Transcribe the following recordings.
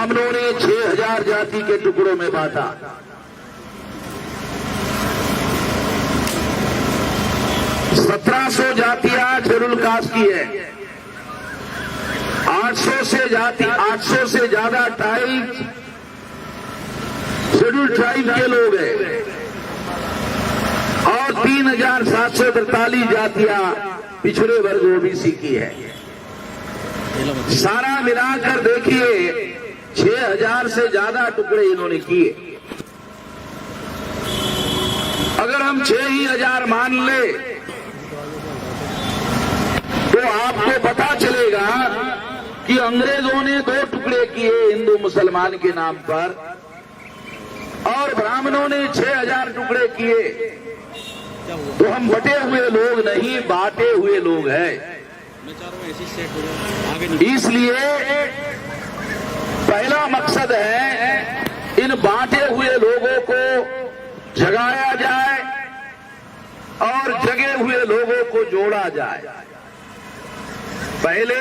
ब्राह्मणों ने 6000 जाति के टुकड़ों में बांटा। सत्रह 1700 जातियां शेड्यूल कास्ट की है। 800 से ज्यादा ट्राइब शेड्यूल ट्राइब के लोग हैं और 3743 जातियां पिछड़े वर्ग ओबीसी की है। सारा मिलाकर देखिए 6000 से ज्यादा टुकड़े इन्होंने किए। अगर हम 6000 मान ले तो आपको पता चलेगा कि अंग्रेजों ने 2 टुकड़े किए हिंदू मुसलमान के नाम पर और ब्राह्मणों ने 6000 टुकड़े किए। तो हम बटे हुए लोग नहीं, बांटे हुए लोग हैं। इसलिए पहला मकसद है इन बांटे हुए लोगों को जगाया जाए और जगे हुए लोगों को जोड़ा जाए। पहले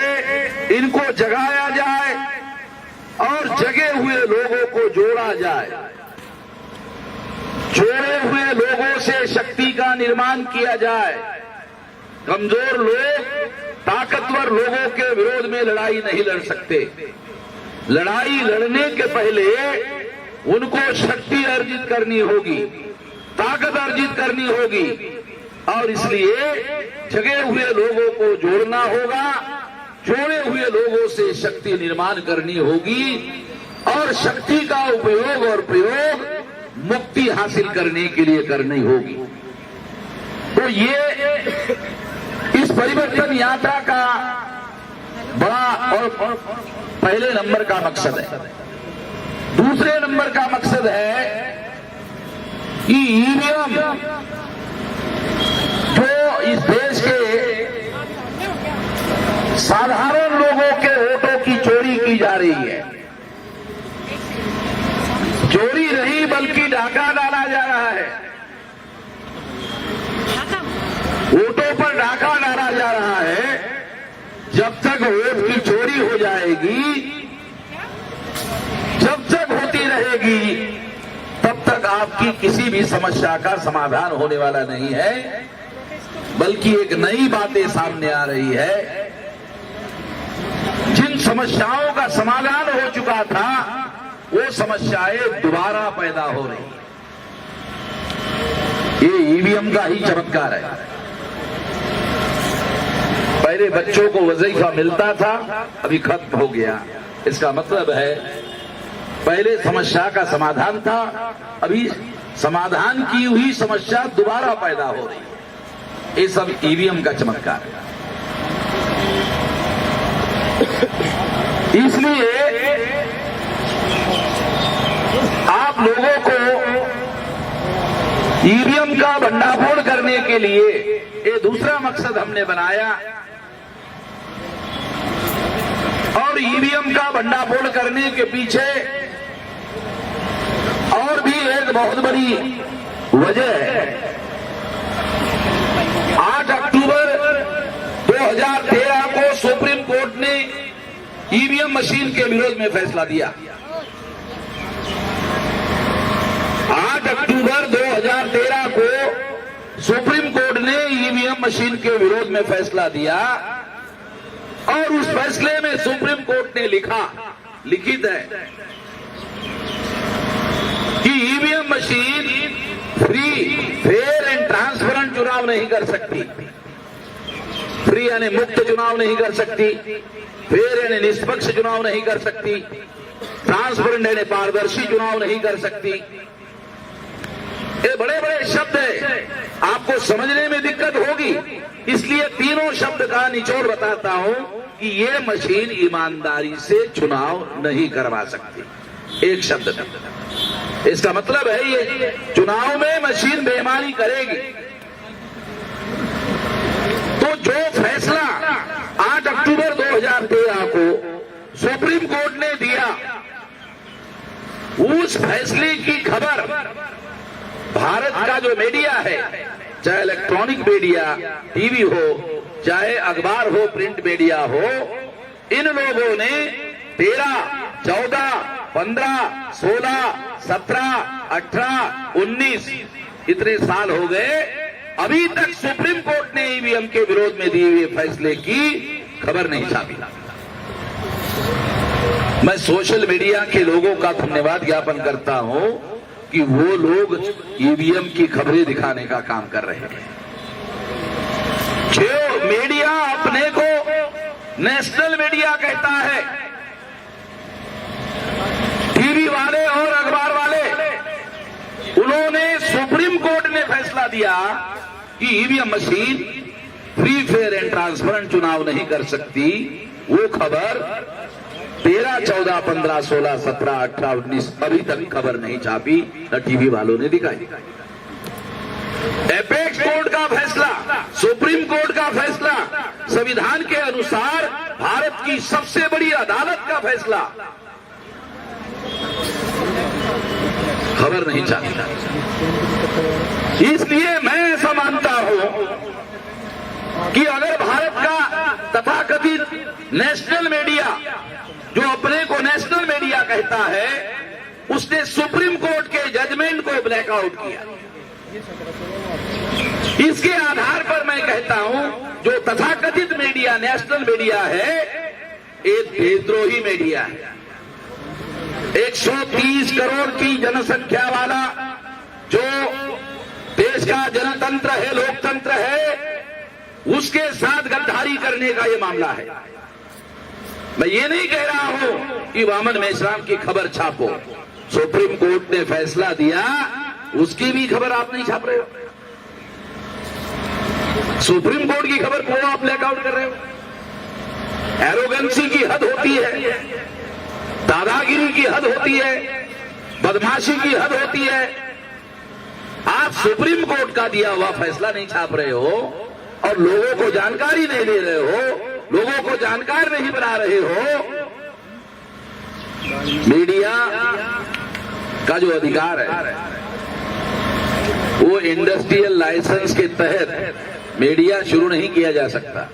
इनको जगाया जाए और जगे हुए लोगों को जोड़ा जाए। जोड़े हुए लोगों से शक्ति का निर्माण किया जाए। कमजोर लोग ताकतवर लोगों के विरोध में लड़ाई नहीं लड़ सकते। लड़ाई लड़ने के पहले उनको शक्ति अर्जित करनी होगी, ताकत अर्जित करनी होगी और इसलिए जगे हुए लोगों को जोड़ना होगा। जोड़े हुए लोगों से शक्ति निर्माण करनी होगी और शक्ति का उपयोग और प्रयोग मुक्ति हासिल करने के लिए करनी होगी। तो ये इस परिवर्तन यात्रा का बड़ा और पहले नंबर का मकसद है। दूसरे नंबर का मकसद है कि ईवीएम जो इस देश के साधारण लोगों के वोटों की चोरी की जा रही है, चोरी नहीं बल्कि डाका डाला जा रहा है। वोटों पर डाका डाला जा रहा है। जब तक वोट की चोरी हो जाएगी, जब तक होती रहेगी, तब तक आपकी किसी भी समस्या का समाधान होने वाला नहीं है, बल्कि एक नई बातें सामने आ रही है। जिन समस्याओं का समाधान हो चुका था वो समस्याएं दोबारा पैदा हो रही। ये ईवीएम का ही चमत्कार है। पहले बच्चों को वजीफा मिलता था, अभी खत्म हो गया। इसका मतलब है पहले समस्या का समाधान था, अभी समाधान की हुई समस्या दोबारा पैदा हो रही। ये सब ईवीएम का चमत्कार है। इसलिए आप लोगों को ईवीएम का भंडाफोड़ करने के लिए ये दूसरा मकसद हमने बनाया और ईवीएम का भंडाफोड़ करने के पीछे और भी एक बहुत बड़ी वजह है। 8 अक्टूबर 2013 को सुप्रीम कोर्ट ने ईवीएम मशीन के विरोध में फैसला दिया। 8 अक्टूबर 2013 को सुप्रीम कोर्ट ने ईवीएम मशीन के विरोध में फैसला दिया और उस फैसले में सुप्रीम कोर्ट ने लिखित है कि EVM machine free, fair and transparent चुनाव नहीं कर सकती। फ्री यानी मुक्त चुनाव नहीं कर सकती, फेयर यानी निष्पक्ष चुनाव नहीं कर सकती, ट्रांसपेरेंट यानी पारदर्शी चुनाव नहीं कर सकती। ये बड़े बड़े शब्द है, आपको समझने में दिक्कत होगी, इसलिए तीनों शब्द का निचोड़ बताता हूं कि ये मशीन ईमानदारी से चुनाव नहीं करवा सकती। एक शब्द में इसका मतलब है ये चुनाव में मशीन बेईमानी करेगी। तो जो फैसला 8 अक्टूबर 2013 को सुप्रीम कोर्ट ने दिया, उस फैसले की खबर भारत का जो मीडिया है, चाहे इलेक्ट्रॉनिक मीडिया, टीवी हो, चाहे अखबार हो, प्रिंट मीडिया हो, इन लोगों ने 13, 14, 15, 16, 17, 18, 19 इतने साल हो गए, अभी तक सुप्रीम कोर्ट ने ईवीएम के विरोध में दिए हुए फैसले की खबर नहीं छापी। मैं सोशल मीडिया के लोगों का धन्यवाद ज्ञापन करता हूं कि वो लोग ईवीएम की खबरें दिखाने का काम कर रहे हैं। जो मीडिया अपने को नेशनल मीडिया कहता है, टीवी वाले और अखबार वाले, उन्होंने सुप्रीम कोर्ट ने फैसला दिया कि EVM machine free, fair and transparent चुनाव नहीं कर सकती। वो खबर 13, 14, 15, 16, 17, 18, 19 अभी तक खबर नहीं छापी, न टीवी वालों ने दिखाई। एपेक्स कोर्ट का फैसला, सुप्रीम कोर्ट का फैसला, संविधान के अनुसार भारत की सबसे बड़ी अदालत का फैसला, खबर नहीं छापी। इसलिए मैं ऐसा मानता हूं कि अगर भारत का तथाकथित नेशनल मीडिया, जो अपने को नेशनल मीडिया कहता है, उसने सुप्रीम कोर्ट के जजमेंट को ब्लैकआउट किया, इसके आधार पर मैं कहता हूं जो तथाकथित मीडिया नेशनल मीडिया है, एक देशद्रोही मीडिया है। 130 करोड़ की जनसंख्या वाला जो देश का जनतंत्र है, लोकतंत्र है, उसके साथ गद्दारी करने का यह मामला है। मैं ये नहीं कह रहा हूं कि वामन मेश्राम की खबर छापो, सुप्रीम कोर्ट ने फैसला दिया, उसकी भी खबर आप नहीं छाप रहे हो। सुप्रीम कोर्ट की खबर को आप ब्लैकआउट कर रहे हो। एरोगेंसी की हद होती है, दादागिरी की हद होती है, बदमाशी की हद होती है। आप सुप्रीम कोर्ट का दिया हुआ फैसला नहीं छाप रहे हो और लोगों को जानकारी नहीं दे रहे हो, लोगों को जानकार नहीं बना रहे हो। मीडिया का जो अधिकार है, वो इंडस्ट्रियल लाइसेंस के तहत मीडिया शुरू नहीं किया जा सकता।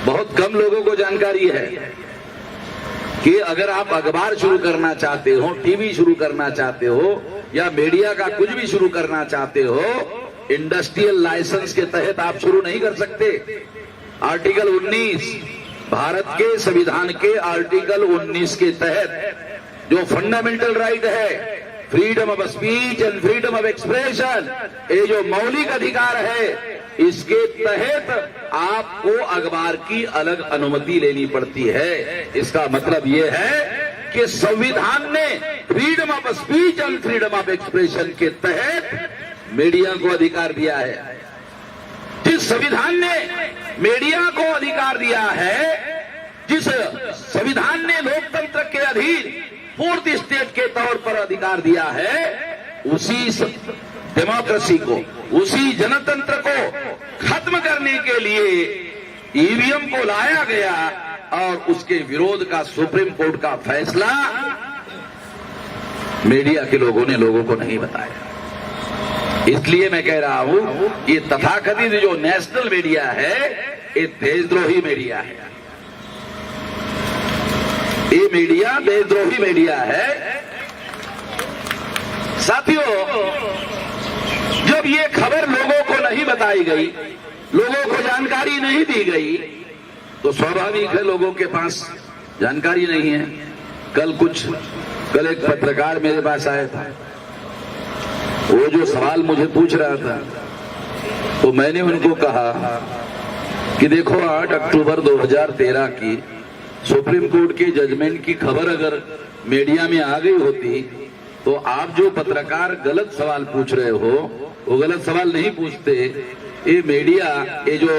बहुत कम लोगों को जानकारी है कि अगर आप अखबार शुरू करना चाहते हो, टीवी शुरू करना चाहते हो, या मीडिया का कुछ भी शुरू करना चाहते हो, इंडस्ट्रियल लाइसेंस के तहत आप शुरू नहीं कर सकते। आर्टिकल 19 भारत के संविधान के आर्टिकल 19 के तहत जो फंडामेंटल राइट है, freedom of speech and freedom of expression, ये जो मौलिक अधिकार है, इसके तहत आपको अखबार की अलग अनुमति लेनी पड़ती है। इसका मतलब यह है कि संविधान ने freedom of speech and freedom of expression के तहत मीडिया को अधिकार दिया है। जिस संविधान ने मीडिया को अधिकार दिया है, जिस संविधान ने लोकतंत्र के अधीन फोर्थ स्टेट के तौर पर अधिकार दिया है, उसी डेमोक्रेसी को, उसी जनतंत्र को खत्म करने के लिए ईवीएम को लाया गया और उसके विरोध का सुप्रीम कोर्ट का फैसला मीडिया के लोगों ने लोगों को नहीं बताया। इसलिए मैं कह रहा हूं ये तथाकथित जो नेशनल मीडिया है, ये देशद्रोही मीडिया है। ये मीडिया देशद्रोही मीडिया है। साथियों, जब ये खबर लोगों को नहीं बताई गई, लोगों को जानकारी नहीं दी गई, तो स्वाभाविक है लोगों के पास जानकारी नहीं है। कल एक पत्रकार मेरे पास आया था, वो जो सवाल मुझे पूछ रहा था, तो मैंने उनको कहा कि देखो 8 अक्टूबर 2013 की सुप्रीम कोर्ट के जजमेंट की खबर अगर मीडिया में आ गई होती, तो आप जो पत्रकार गलत सवाल पूछ रहे हो, वो गलत सवाल नहीं पूछते। ये मीडिया, ये जो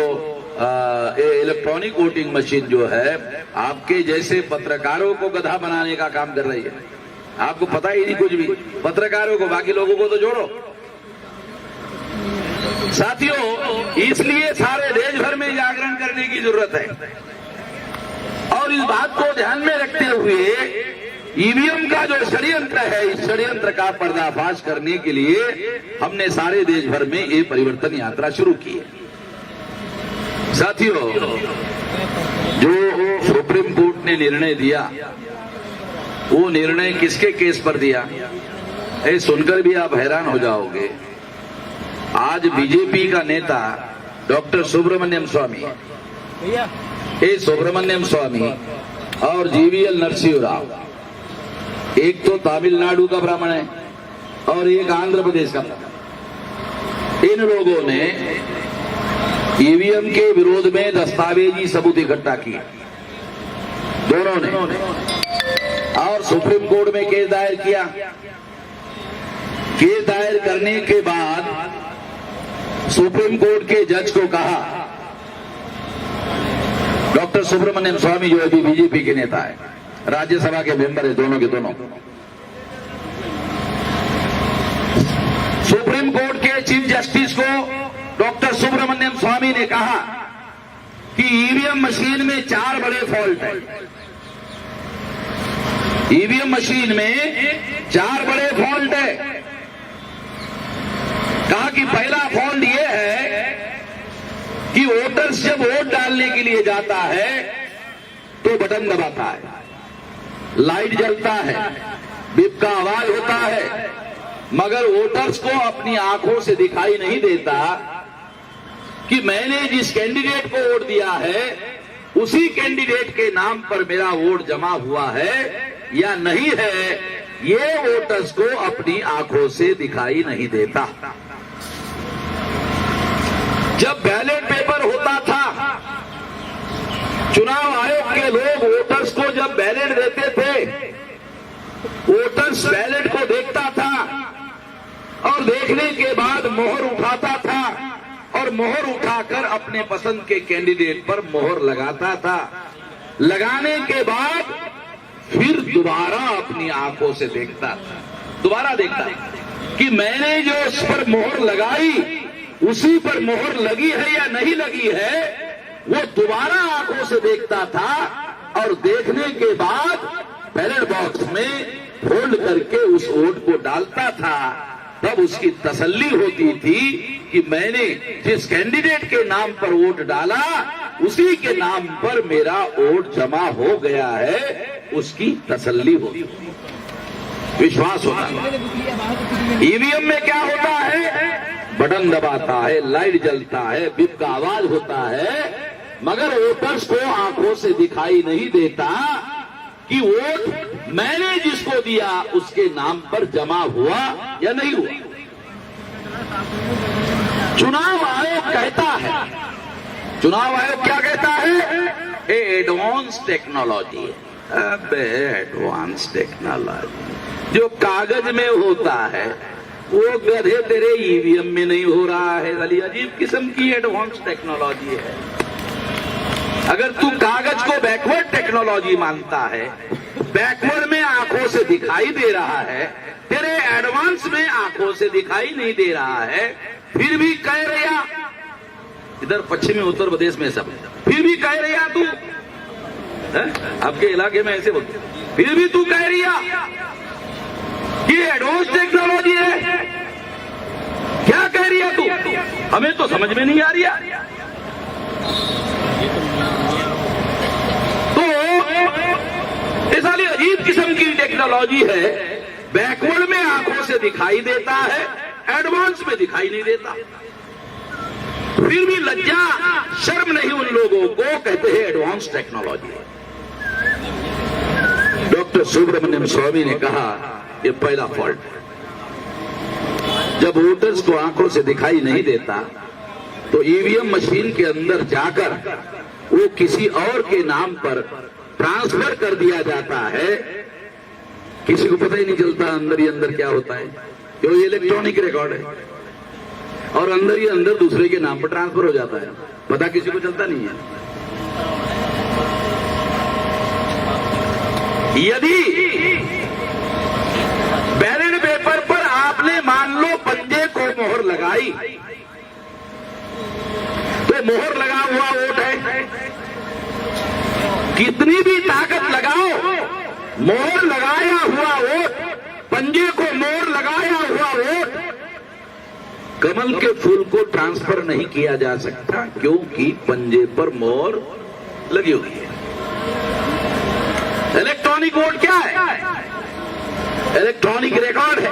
इलेक्ट्रॉनिक वोटिंग मशीन जो है, आपके जैसे पत्रकारों को गधा बनाने का काम कर रही है। आपको पता ही नहीं कुछ भी, पत्रकारों को, बाकी लोगों को तो जोड़ो। साथियों, इसलिए सारे देश भर में जागरण करने की जरूरत है और इस बात को ध्यान में रखते हुए ईवीएम का जो षड्यंत्र है, इस षड्यंत्र का पर्दाफाश करने के लिए हमने सारे देश भर में ये परिवर्तन यात्रा शुरू की है। साथियों, जो सुप्रीम कोर्ट ने निर्णय दिया वो निर्णय किसके केस पर दिया, ये सुनकर भी आप हैरान हो जाओगे। आज बीजेपी का नेता डॉक्टर सुब्रमण्यम स्वामी, ए सुब्रमण्यम स्वामी और जीवीएल नरसिंह राव, एक तो तमिलनाडु का ब्राह्मण है और एक आंध्र प्रदेश का ब्राह्मण। इन लोगों ने ईवीएम के विरोध में दस्तावेजी सबूत इकट्ठा किए, दोनों ने, और सुप्रीम कोर्ट में केस दायर किया। केस दायर करने के बाद सुप्रीम कोर्ट के जज को कहा, डॉक्टर सुब्रमण्यम स्वामी जो अभी बीजेपी के नेता है, राज्यसभा के मेंबर है, दोनों के दोनों, सुप्रीम कोर्ट के चीफ जस्टिस को डॉक्टर सुब्रमण्यम स्वामी ने कहा कि ईवीएम मशीन में 4 बड़े फॉल्ट हैं। ईवीएम मशीन में 4 बड़े फॉल्ट है। कहा कि पहला फॉल्ट यह है कि वोटर्स जब वोट डालने के लिए जाता है तो बटन दबाता है, लाइट जलता है, बिप का आवाज होता है, मगर वोटर्स को अपनी आंखों से दिखाई नहीं देता कि मैंने जिस कैंडिडेट को वोट दिया है उसी कैंडिडेट के नाम पर मेरा वोट जमा हुआ है या नहीं है, ये वोटर्स को अपनी आंखों से दिखाई नहीं देता। जब बैलेट पेपर होता था, चुनाव आयोग के लोग वोटर्स को जब बैलेट देते थे, वोटर्स बैलेट को देखता था और देखने के बाद मोहर उठाता था और मोहर उठाकर अपने पसंद के कैंडिडेट पर मोहर लगाता था। लगाने के बाद फिर दोबारा अपनी आंखों से देखता था, दोबारा देखता कि मैंने जो उस पर मोहर लगाई उसी पर मोहर लगी है या नहीं लगी है, वो दोबारा आंखों से देखता था और देखने के बाद बैलेट बॉक्स में फोल्ड करके उस वोट को डालता था। तब उसकी तसल्ली होती थी कि मैंने जिस कैंडिडेट के नाम पर वोट डाला उसी के नाम पर मेरा वोट जमा हो गया है, उसकी तसल्ली होती, विश्वास होता है। ईवीएम में क्या होता है, बटन दबाता है, लाइट जलता है, बिप का आवाज होता है, मगर वोटर्स को आंखों से दिखाई नहीं देता कि वोट मैंने जिसको दिया उसके नाम पर जमा हुआ या नहीं हुआ। चुनाव आयोग कहता है, चुनाव आयोग क्या कहता है, एडवांस टेक्नोलॉजी है। अबे एडवांस टेक्नोलॉजी जो कागज में होता है वो गधे तेरे ईवीएम में नहीं हो रहा है। वाली अजीब किस्म की एडवांस टेक्नोलॉजी है। अगर तू कागज को बैकवर्ड टेक्नोलॉजी मानता है, बैकवर्ड में आंखों से दिखाई दे रहा है, तेरे एडवांस में आंखों से दिखाई नहीं दे रहा है, फिर भी कह रहा, इधर पश्चिमी उत्तर प्रदेश में सब, फिर भी कह रहा तू, आपके इलाके में ऐसे बोलते, फिर भी तू कह रहा कि एडवांस टेक्नोलॉजी है। क्या कह रही तू, हमें तो समझ में नहीं आ रही। तो ये सारी अजीब किस्म की टेक्नोलॉजी है, बैकवर्ड में आंखों से दिखाई देता है, एडवांस में दिखाई नहीं देता। फिर भी लज्जा शर्म नहीं उन लोगों को, कहते हैं advance technology. Doctor Subramanian Swamy ने कहा ये पहला फॉल्ट है। जब वोटर्स को आंखों से दिखाई नहीं देता तो ईवीएम मशीन के अंदर जाकर वो किसी और के नाम पर ट्रांसफर कर दिया जाता है, किसी को पता ही नहीं चलता अंदर ही अंदर क्या होता है, क्योंकि इलेक्ट्रॉनिक रिकॉर्ड है और अंदर ही अंदर दूसरे के नाम पर ट्रांसफर हो जाता है, पता किसी को चलता नहीं है। यदि बैलेट पेपर पर आपने मान लो पंजे को मोहर लगाई तो मोहर लगा हुआ वोट है, कितनी भी ताकत लगाओ, मोहर लगाया हुआ वोट, पंजे को मोहर लगाया हुआ वोट, कमल के फूल को ट्रांसफर नहीं किया जा सकता, क्योंकि पंजे पर मोहर लगी हुई है। इलेक्ट्रॉनिक वोट क्या है, इलेक्ट्रॉनिक रिकॉर्ड है।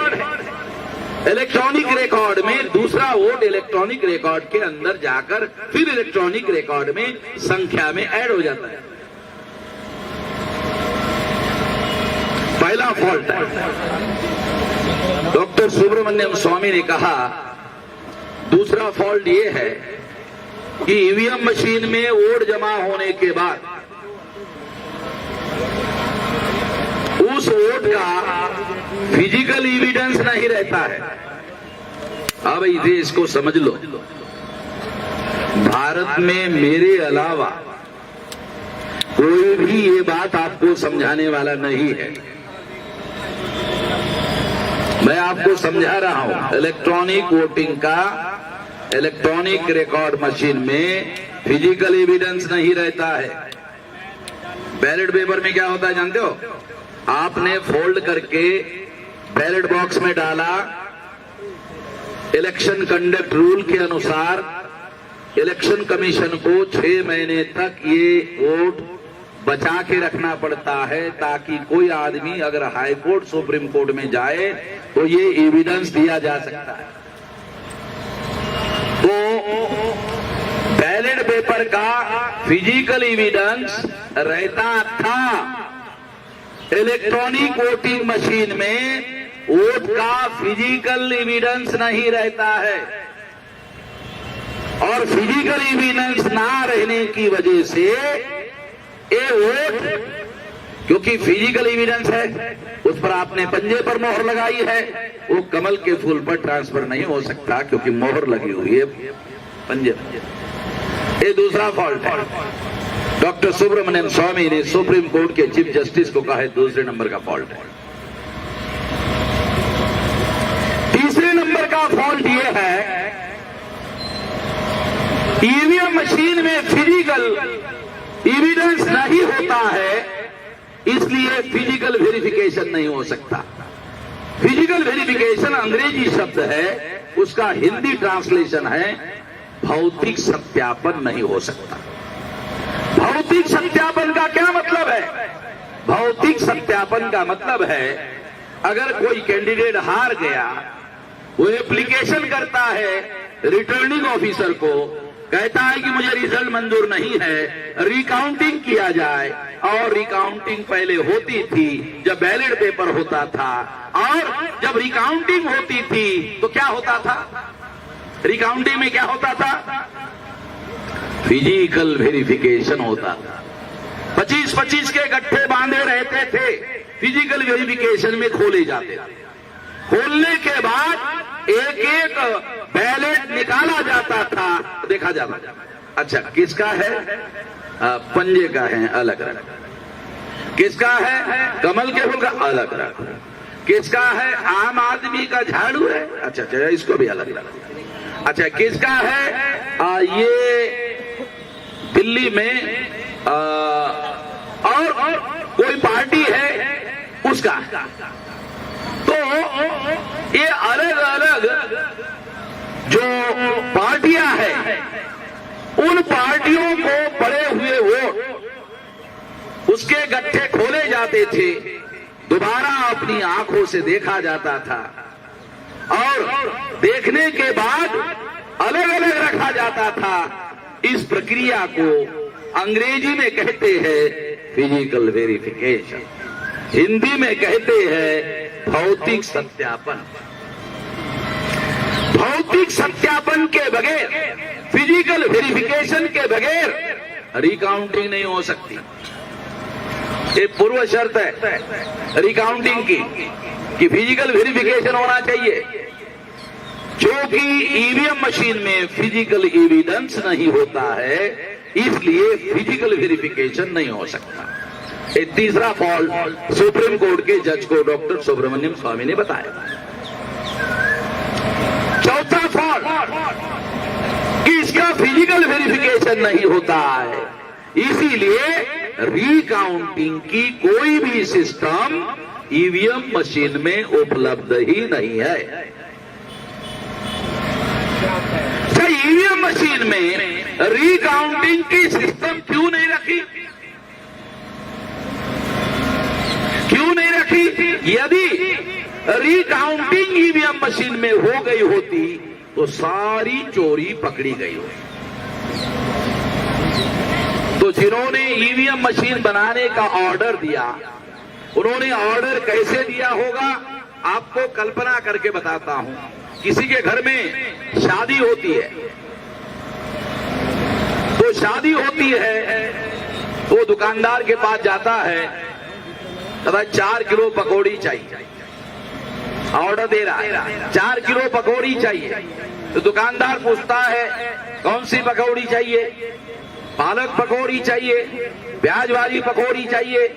इलेक्ट्रॉनिक रिकॉर्ड में दूसरा वोट इलेक्ट्रॉनिक रिकॉर्ड के अंदर जाकर फिर इलेक्ट्रॉनिक रिकॉर्ड में संख्या में ऐड हो जाता है। पहला फॉल्ट है। डॉक्टर सुब्रमण्यम स्वामी ने कहा दूसरा फॉल्ट ये है कि ईवीएम मशीन में वोट जमा होने के बाद उस वोट का फिजिकल एविडेंस नहीं रहता है। अब इसे इसको समझ लो, भारत में मेरे अलावा कोई भी ये बात आपको समझाने वाला नहीं है। मैं आपको समझा रहा हूं, इलेक्ट्रॉनिक वोटिंग का इलेक्ट्रॉनिक रिकॉर्ड मशीन में फिजिकल एविडेंस नहीं रहता है। बैलेट पेपर में क्या होता है जानते हो? आपने फोल्ड करके बैलेट बॉक्स में डाला, इलेक्शन कंडक्ट रूल के अनुसार इलेक्शन कमीशन को 6 महीने तक ये वोट बचा के रखना पड़ता है ताकि कोई आदमी अगर हाई कोर्ट सुप्रीम कोर्ट में जाए तो ये एविडेंस दिया जा सकता है। तो बैलेट पेपर का फिजिकल एविडेंस रहता था, इलेक्ट्रॉनिक वोटिंग मशीन में वोट का फिजिकल एविडेंस नहीं रहता है। और फिजिकल एविडेंस ना रहने की वजह से ये वोट, क्योंकि फिजिकल एविडेंस है, उस पर आपने पंजे पर मोहर लगाई है, वो कमल के फूल पर ट्रांसफर नहीं हो सकता क्योंकि मोहर लगी हुई है पंजे पर। ये दूसरा फॉल्ट है। डॉक्टर सुब्रमण्यम स्वामी ने सुप्रीम कोर्ट के चीफ जस्टिस को कहा है दूसरे नंबर का फॉल्ट है। तीसरे नंबर का फॉल्ट यह है ईवीएम मशीन में फिजिकल एविडेंस नहीं होता है, इसलिए फिजिकल वेरिफिकेशन नहीं हो सकता। फिजिकल वेरिफिकेशन अंग्रेजी शब्द है, उसका हिंदी ट्रांसलेशन है भौतिक सत्यापन नहीं हो सकता। भौतिक सत्यापन का क्या मतलब है? भौतिक सत्यापन का मतलब है अगर कोई कैंडिडेट हार गया, वो एप्लीकेशन करता है रिटर्निंग ऑफिसर को, कहता है कि मुझे रिजल्ट मंजूर नहीं है, रिकाउंटिंग किया जाए। और रिकाउंटिंग पहले होती थी जब बैलेट पेपर होता था, और जब रिकाउंटिंग होती थी तो क्या होता था? रिकाउंटिंग में क्या होता था? फिजिकल वेरिफिकेशन होता था। 25-25 के गट्ठे बांधे रहते थे, फिजिकल वेरिफिकेशन में खोले जाते थे। खोलने के बाद एक एक बैलेट निकाला जाता था, देखा जाता था अच्छा किसका है, पंजे का है अलग रंग, किसका है कमल के फूल का अलग रंग, किसका है आम आदमी का झाड़ू है, अच्छा अच्छा इसको भी अलग रंग, अच्छा किसका है ये दिल्ली में और कोई पार्टी है उसका। तो ये अलग अलग जो पार्टियां हैं, उन पार्टियों को पड़े हुए वोट उसके गट्ठे खोले जाते थे, दोबारा अपनी आंखों से देखा जाता था, और देखने के बाद अलग अलग रखा जाता था। इस प्रक्रिया को अंग्रेजी में कहते हैं फिजिकल वेरिफिकेशन, हिंदी में कहते हैं भौतिक सत्यापन। भौतिक सत्यापन के बगैर, फिजिकल वेरिफिकेशन के बगैर रिकाउंटिंग नहीं हो सकती। ये पूर्व शर्त है रिकाउंटिंग की कि फिजिकल वेरिफिकेशन होना चाहिए, जो कि ईवीएम मशीन में फिजिकल एविडेंस नहीं होता है, इसलिए फिजिकल वेरिफिकेशन नहीं हो सकता। ये तीसरा फॉल्ट सुप्रीम कोर्ट के जज को डॉक्टर सुब्रमण्यम स्वामी ने बताया। चौथा फॉल्ट कि इसका फिजिकल वेरिफिकेशन नहीं होता है, इसीलिए रिकाउंटिंग की कोई भी सिस्टम ईवीएम मशीन में उपलब्ध ही नहीं है। ईवीएम मशीन में रिकाउंटिंग की सिस्टम क्यों नहीं रखी? क्यों नहीं रखी? यदि रिकाउंटिंग ईवीएम मशीन में हो गई होती तो सारी चोरी पकड़ी गई होती। तो जिन्होंने ईवीएम मशीन बनाने का ऑर्डर दिया, उन्होंने ऑर्डर कैसे दिया होगा आपको कल्पना करके बताता हूं। किसी के घर में शादी होती है, तो शादी होती है तो दुकानदार के पास जाता है, कहता 4 किलो पकौड़ी चाहिए, ऑर्डर दे रहा है 4 किलो पकौड़ी चाहिए। तो दुकानदार पूछता है कौन सी पकौड़ी चाहिए, पालक पकौड़ी चाहिए, प्याज वाली पकौड़ी चाहिए,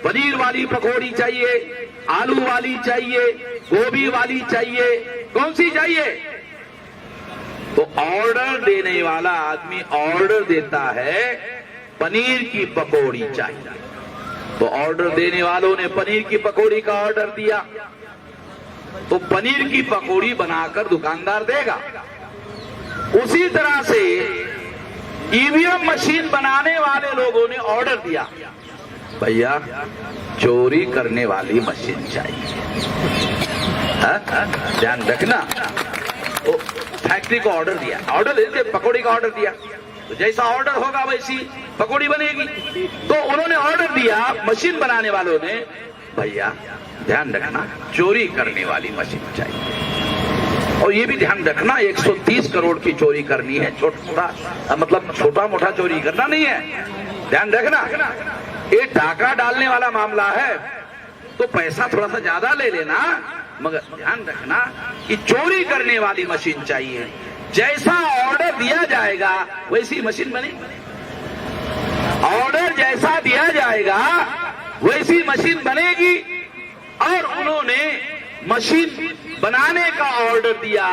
पनीर वाली पकौड़ी चाहिए, आलू वाली चाहिए, गोभी वाली चाहिए, कौन सी चाहिए? तो ऑर्डर देने वाला आदमी ऑर्डर देता है पनीर की पकौड़ी चाहिए। तो ऑर्डर देने वालों ने पनीर की पकौड़ी का ऑर्डर दिया, तो पनीर की पकौड़ी बनाकर दुकानदार देगा। उसी तरह से ईवीएम मशीन बनाने वाले लोगों ने ऑर्डर दिया, भैया चोरी करने वाली मशीन चाहिए। ध्यान रखना, तो फैक्ट्री को ऑर्डर दिया, ऑर्डर दे पकौड़ी का ऑर्डर दिया, तो जैसा ऑर्डर होगा वैसी पकौड़ी बनेगी। तो उन्होंने ऑर्डर दिया मशीन बनाने वालों ने, भैया ध्यान रखना चोरी करने वाली मशीन चाहिए। और ये भी ध्यान रखना 130 करोड़ की चोरी करनी है, मतलब छोटा मोटा चोरी करना नहीं है। ध्यान रखना, ये डाका डालने वाला मामला है तो पैसा थोड़ा सा ज्यादा ले लेना, मगर ध्यान रखना कि चोरी करने वाली मशीन चाहिए। जैसा ऑर्डर दिया जाएगा वैसी मशीन बनेगी, ऑर्डर जैसा दिया जाएगा वैसी मशीन बनेगी। और उन्होंने मशीन बनाने का ऑर्डर दिया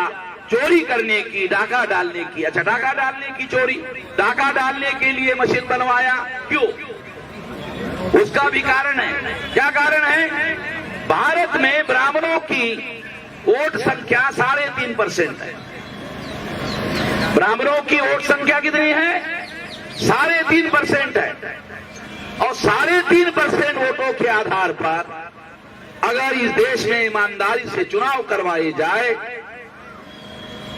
चोरी करने की, डाका डालने की। अच्छा, डाका डालने की चोरी, डाका डालने के लिए मशीन बनवाया, क्यों? उसका भी कारण है। क्या कारण है? भारत में ब्राह्मणों की वोट संख्या 3.5% है। ब्राह्मणों की वोट संख्या कितनी है? 3.5% है। और 3.5% वोटों के आधार पर अगर इस देश में ईमानदारी से चुनाव करवाए जाए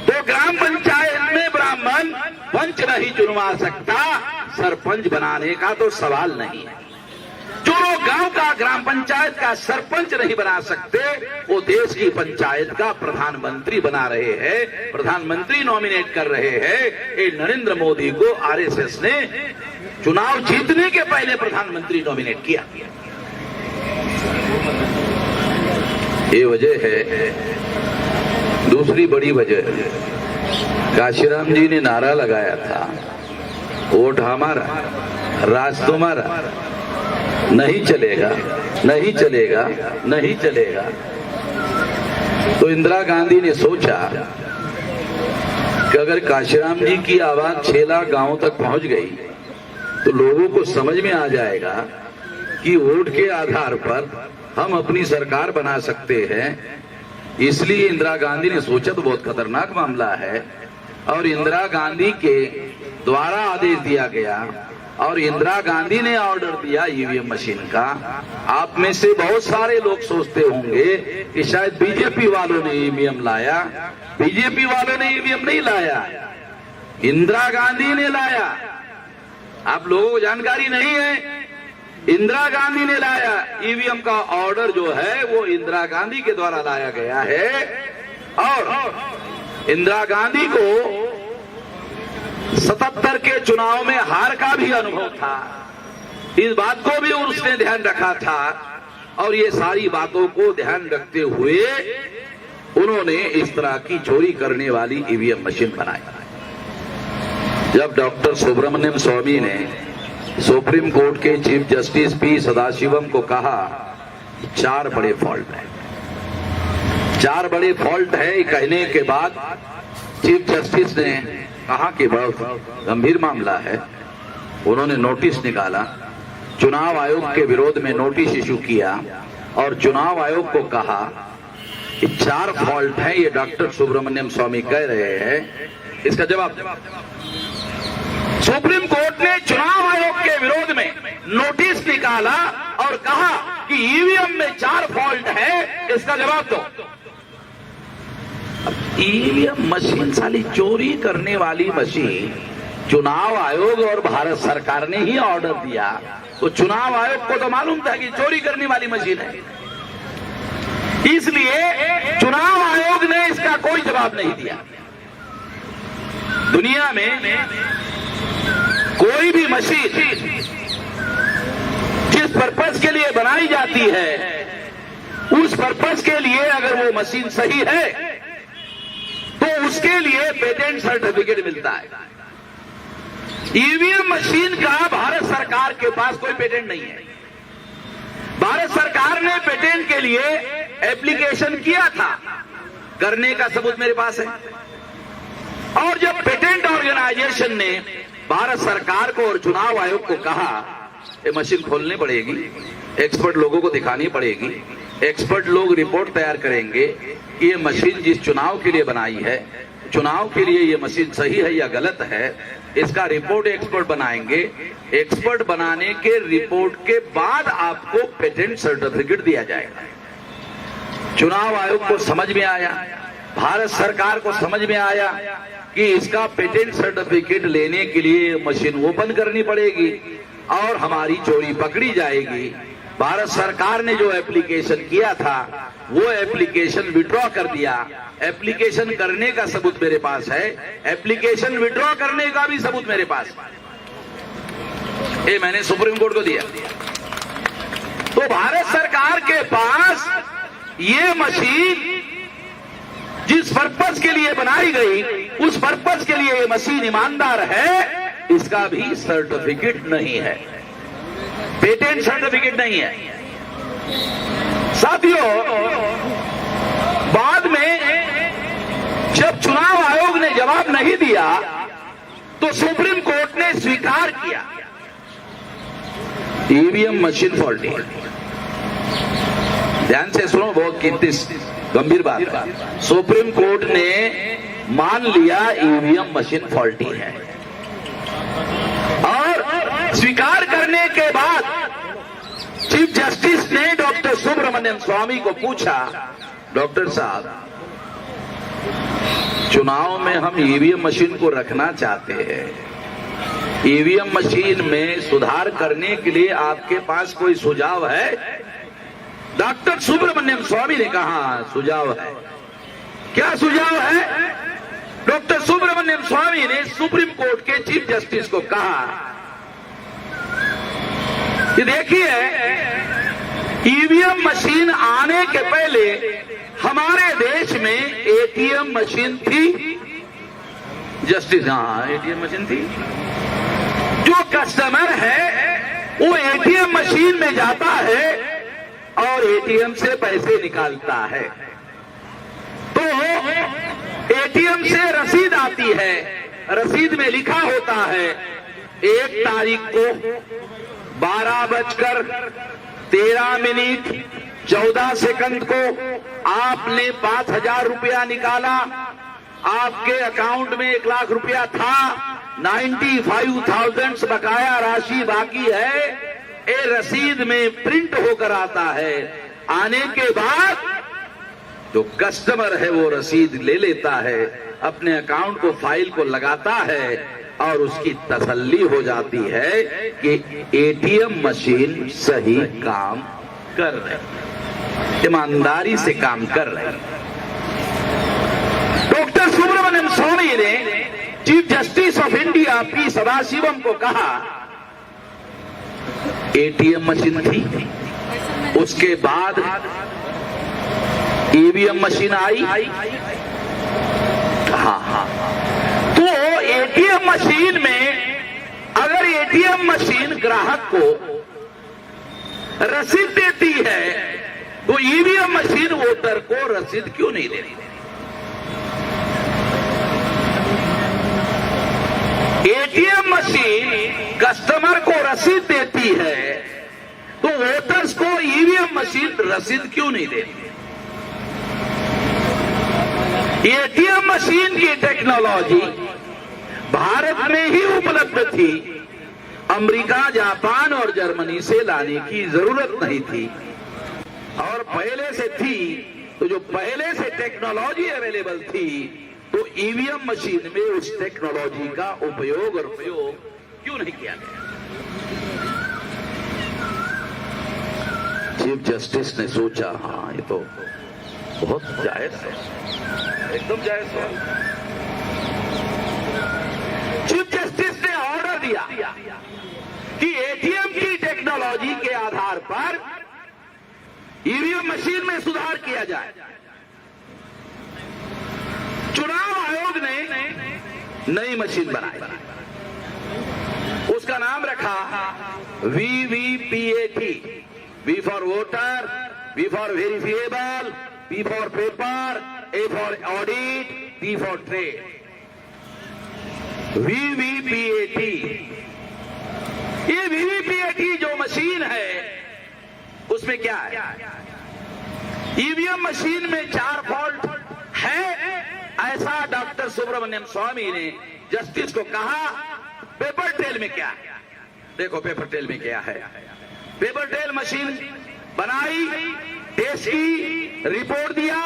तो ग्राम पंचायत में ब्राह्मण पंच नहीं चुनवा सकता, सरपंच बनाने का तो सवाल नहीं है। जो लोग गांव का ग्राम पंचायत का सरपंच नहीं बना सकते, वो देश की पंचायत का प्रधानमंत्री बना रहे हैं, प्रधानमंत्री नॉमिनेट कर रहे हैं। ये नरेंद्र मोदी को आरएसएस ने चुनाव जीतने के पहले प्रधानमंत्री नॉमिनेट किया। ये वजह है। दूसरी बड़ी वजह, काशीराम जी ने नारा लगाया था, वोट हमारा राज तुम्हारा, नहीं चलेगा नहीं चलेगा नहीं चलेगा। तो इंदिरा गांधी ने सोचा कि अगर काशीराम जी की आवाज 6 लाख गांवों तक पहुंच गई तो लोगों को समझ में आ जाएगा कि वोट के आधार पर हम अपनी सरकार बना सकते हैं। इसलिए इंदिरा गांधी ने सोचा तो बहुत खतरनाक मामला है, और इंदिरा गांधी के द्वारा आदेश दिया गया और इंदिरा गांधी ने ऑर्डर दिया ईवीएम मशीन का। आप में से बहुत सारे लोग सोचते होंगे कि शायद बीजेपी वालों ने ईवीएम लाया। बीजेपी वालों ने ईवीएम नहीं लाया, इंदिरा गांधी ने लाया। आप लोगों को जानकारी नहीं है, इंदिरा गांधी ने लाया। ईवीएम का ऑर्डर जो है वो इंदिरा गांधी के द्वारा लाया गया है। और इंदिरा गांधी को 77 के चुनाव में हार का भी अनुभव था, इस बात को भी उसने ध्यान रखा था। और ये सारी बातों को ध्यान रखते हुए उन्होंने इस तरह की चोरी करने वाली ईवीएम मशीन बनाई। जब डॉक्टर सुब्रमण्यम स्वामी ने सुप्रीम कोर्ट के चीफ जस्टिस पी सदाशिवम को कहा 4 बड़े फॉल्ट है, 4 बड़े फॉल्ट है, कहने के बाद चीफ जस्टिस ने कहा कि बहुत गंभीर मामला है। उन्होंने नोटिस निकाला, चुनाव आयोग के विरोध में नोटिस इशू किया और चुनाव आयोग को कहा कि 4 फॉल्ट है, ये डॉक्टर सुब्रमण्यम स्वामी कह रहे हैं, इसका जवाब। सुप्रीम कोर्ट ने चुनाव आयोग के विरोध में नोटिस निकाला और कहा कि ईवीएम में 4 फॉल्ट है, इसका जवाब दो। ईवीएम मशीन साली चोरी करने वाली मशीन चुनाव आयोग और भारत सरकार ने ही ऑर्डर दिया, तो चुनाव आयोग को तो मालूम था कि चोरी करने वाली मशीन है, इसलिए चुनाव आयोग ने इसका कोई जवाब नहीं दिया। दुनिया में कोई भी मशीन जिस पर्पस के लिए बनाई जाती है, उस पर्पस के लिए अगर वो मशीन सही है तो उसके लिए पेटेंट सर्टिफिकेट मिलता है। ईवीएम मशीन का भारत सरकार के पास कोई पेटेंट नहीं है। भारत सरकार ने पेटेंट के लिए एप्लीकेशन किया था, करने का सबूत मेरे पास है। और जब पेटेंट ऑर्गेनाइजेशन ने भारत सरकार को और चुनाव आयोग को कहा ये मशीन खोलनी पड़ेगी, एक्सपर्ट लोगों को दिखानी पड़ेगी, एक्सपर्ट लोग रिपोर्ट तैयार करेंगे कि ये मशीन जिस चुनाव के लिए बनाई है, चुनाव के लिए ये मशीन सही है या गलत है, इसका रिपोर्ट एक्सपर्ट बनाएंगे। एक्सपर्ट बनाने के रिपोर्ट के बाद आपको पेटेंट सर्टिफिकेट दिया जाएगा। चुनाव आयोग को समझ में आया, भारत सरकार को समझ में आया कि इसका पेटेंट सर्टिफिकेट लेने के लिए मशीन ओपन करनी पड़ेगी और हमारी चोरी पकड़ी जाएगी। भारत सरकार ने जो एप्लीकेशन किया था वो एप्लीकेशन विड्रॉ कर दिया। एप्लीकेशन करने का सबूत मेरे पास है, एप्लीकेशन विड्रॉ करने का भी सबूत मेरे पास, ये मैंने सुप्रीम कोर्ट को दिया। तो भारत सरकार के पास ये मशीन जिस पर्पस के लिए बनाई गई, उस पर्पस के लिए ये मशीन ईमानदार है, इसका भी सर्टिफिकेट नहीं है, पेटेंट सर्टिफिकेट नहीं है। साथियों, बाद में जब चुनाव आयोग ने जवाब नहीं दिया तो सुप्रीम कोर्ट ने स्वीकार किया ईवीएम मशीन फॉल्टी है। ध्यान से सुनो, बहुत कीमती गंभीर बात है। सुप्रीम कोर्ट ने मान लिया ईवीएम मशीन फॉल्टी है और स्वीकार करने के बाद चीफ जस्टिस ने डॉक्टर सुब्रमण्यम स्वामी को पूछा, डॉक्टर साहब चुनाव में हम ईवीएम मशीन को रखना चाहते हैं, ईवीएम मशीन में सुधार करने के लिए आपके पास कोई सुझाव है? डॉक्टर सुब्रमण्यम स्वामी ने कहा सुझाव है। क्या सुझाव है? डॉक्टर सुब्रमण्यम स्वामी ने सुप्रीम कोर्ट के चीफ जस्टिस को कहा कि देखिए, ईवीएम मशीन आने के पहले हमारे देश में एटीएम मशीन थी। जस्टिस, हाँ एटीएम मशीन थी। जो कस्टमर है वो एटीएम मशीन में जाता है और एटीएम से पैसे निकालता है, तो एटीएम से रसीद आती है, रसीद में लिखा होता है 1 तारीख को 12:13 14 सेकंड को आपने 5,000 रुपया निकाला, आपके अकाउंट में 1 लाख रुपया था, 95,000 बकाया राशि बाकी है। ये रसीद में प्रिंट होकर आता है। आने के बाद जो कस्टमर है वो रसीद ले लेता है, अपने अकाउंट को फाइल को लगाता है और उसकी तसल्ली हो जाती है कि एटीएम मशीन सही काम कर रही, ईमानदारी से काम कर रही। डॉक्टर सुब्रमण्यम स्वामी ने chief justice of India P Sadasivam को कहा एटीएम मशीन थी, उसके बाद ईवीएम मशीन आई। हाँ, तो एटीएम मशीन में अगर एटीएम मशीन ग्राहक को रसीद देती है तो ईवीएम मशीन वोटर को रसीद क्यों नहीं देती? एटीएम मशीन कस्टमर को रसीद देती है तो वोटर्स को ईवीएम मशीन रसीद क्यों नहीं देती? एटीएम मशीन की टेक्नोलॉजी भारत में ही उपलब्ध थी, अमेरिका, जापान और जर्मनी से लाने की जरूरत नहीं थी। और पहले से थी तो जो पहले से टेक्नोलॉजी अवेलेबल थी, तो ईवीएम मशीन में उस टेक्नोलॉजी का उपयोग और प्रयोग क्यों नहीं किया गया? चीफ जस्टिस ने सोचा, हाँ ये तो बहुत जायज है, एकदम जायज है। चीफ जस्टिस ने ऑर्डर दिया कि एटीएम की टेक्नोलॉजी के आधार पर ईवीएम मशीन में सुधार किया जाए। चुनाव आयोग ने नई मशीन बनाई, उसका नाम रखा VVPAT, V for voter, V for verifiable, P for paper, A for audit, T for trade. VVPAT, ये वीवीपीएटी जो मशीन है उसमें क्या है? ईवीएम मशीन में 4 फॉल्ट है, ऐसा डॉक्टर सुब्रमण्यम स्वामी ने जस्टिस को कहा। पेपर ट्रेल में क्या है? देखो पेपर ट्रेल में क्या है। पेपर ट्रेल मशीन बनाई, टेस्ट की, रिपोर्ट दिया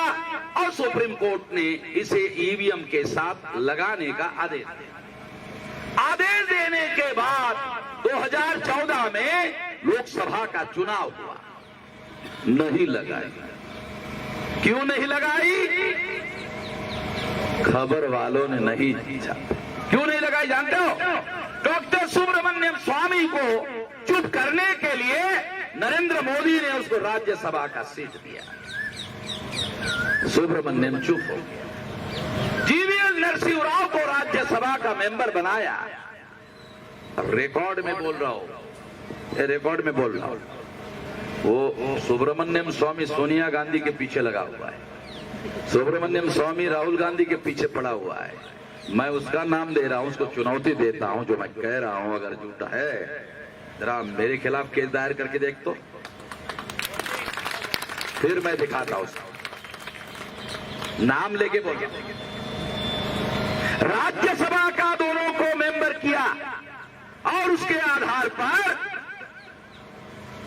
और सुप्रीम कोर्ट ने इसे ईवीएम के साथ लगाने का आदेश दिया। आदेश देने के बाद 2014 में लोकसभा का चुनाव हुआ, नहीं लगाई। क्यों नहीं लगाई? खबर वालों ने नहीं पूछा। क्यों नहीं लगाई जानते हो? डॉक्टर सुब्रमण्यम स्वामी को चुप करने के लिए नरेंद्र मोदी ने उसको राज्यसभा का सीट दिया। सुब्रमण्यम चुप हो गया। जीवीएल नरसिंह राव को राज्यसभा का मेंबर बनाया। रिकॉर्ड में बोल रहा हूं, रिकॉर्ड में बोल रहा हूं, वो सुब्रमण्यम स्वामी सोनिया गांधी के पीछे लगा हुआ है, सुब्रमण्यम स्वामी राहुल गांधी के पीछे पड़ा हुआ है। मैं उसका नाम दे रहा हूं, उसको चुनौती देता हूं। जो मैं कह रहा हूं अगर झूठा है, जरा मेरे खिलाफ केस दायर करके देख तो, फिर मैं दिखाता हूं उसको। नाम लेके बोल। राज्यसभा का दोनों को मेंबर किया और उसके आधार पर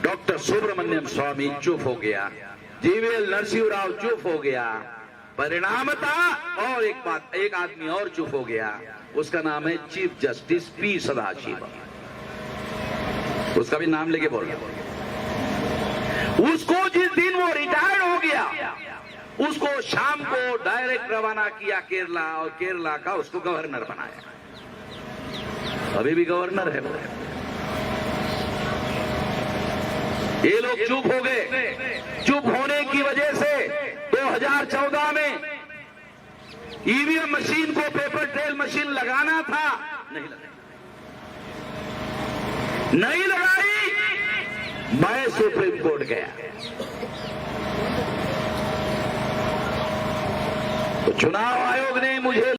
डॉक्टर सुब्रमण्यम स्वामी चुप हो गया, जीवीएल नरसिंह राव चुप हो गया। परिणाम था, और एक बात, एक आदमी और चुप हो गया, उसका नाम है चीफ जस्टिस पी सदाशिव। उसका भी नाम लेके बोल रहा। उसको जिस दिन वो रिटायर्ड हो गया, उसको शाम को डायरेक्ट रवाना किया केरला, और केरला का उसको गवर्नर बनाया। अभी भी गवर्नर है वो। ये लोग चुप हो गए। चुप होने की वजह से 2014 में ईवीएम मशीन को पेपर ट्रेल मशीन लगाना था, नहीं लगाई। मैं सुप्रीम कोर्ट गया, तो चुनाव आयोग ने मुझे